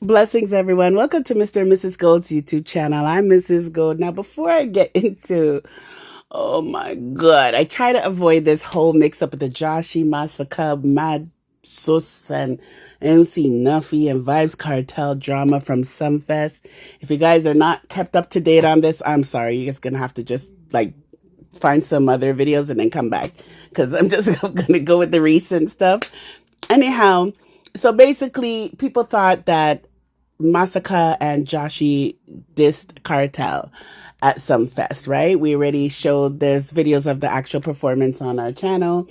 Blessings, everyone. Welcome to Mr. and Mrs. Gold's YouTube channel. I'm Mrs. Gold. Now, before I get into, oh my God, I try to avoid this whole mix up with the Jahshii, Masicka, Mad Sus, and MC Nuffy and Vybz Kartel drama from SUMFEST. If you guys are not kept up to date on this, I'm sorry. You're just going to have to just find some other videos and then come back, because I'm just going to go with the recent stuff. Anyhow, so basically, people thought that Masicka and Jahshii dissed Kartel at SUMFEST, right? We already showed there's videos of the actual performance on our channel,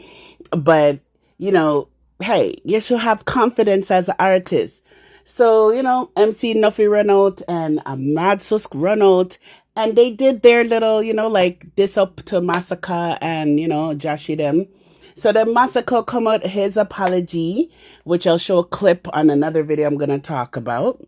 but hey, you should have confidence as an artist. So, MC Nuffy run out and Mad Susk run out, and they did their little, diss up to Masicka and, Jahshii them. So then Masicka come out his apology, which I'll show a clip on another video I'm going to talk about.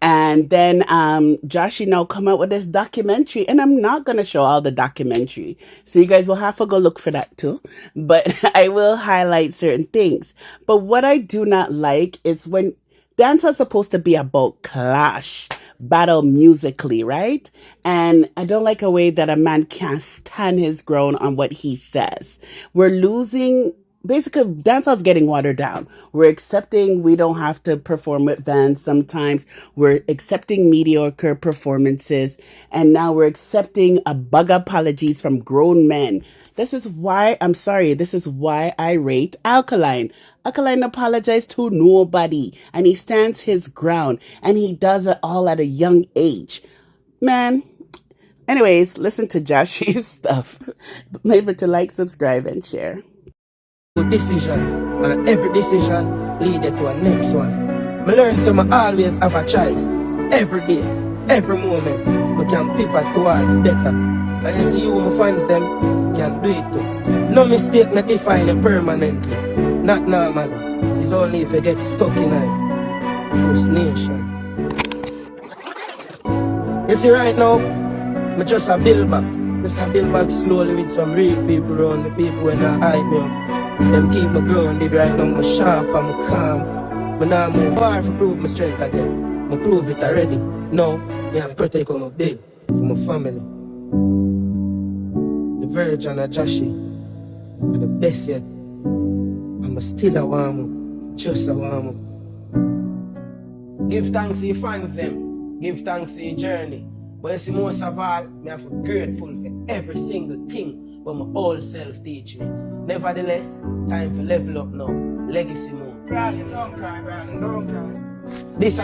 And then Jahshii now come out with this documentary, and I'm not going to show all the documentary. So you guys will have to go look for that too. But I will highlight certain things. But what I do not like is when dancehall is supposed to be about clash, battle musically, right? And I don't like a way that a man can't stand his ground on what he says. We're losing. Basically, dancehall's getting watered down. We're accepting we don't have to perform with bands sometimes. We're accepting mediocre performances. And now we're accepting a bug apologies from grown men. This is why I rate Alkaline. Alkaline apologized to nobody. And he stands his ground. And he does it all at a young age. Man. Anyways, listen to Jahshii's stuff. Remember to like, subscribe, and share. Decision, and every decision leads to a next one. I learn so I always have a choice. Every day, every moment, we can pivot towards better. And you see you, my fans, them can do it too. No mistake, not define it permanently. Not normal. It's only if you get stuck in a frustration. You see right now, I just a build back. Just a build back slowly with some real people around the people when I hype me up. Them keep me grounded right now, I'm sharp and I'm calm. But now I move far to prove my strength again. I prove it already. Now, I protect my big for my family. The Virgin and Jahshii are the best yet. I'm still a warm up, just a warm up. Give thanks to your fans them. Give thanks to your journey. But you see, most of all, I have grateful for every single thing but my old self teach me. Nevertheless, time for level up now. Legacy more. Brian, don't cry, Brian, don't cry. This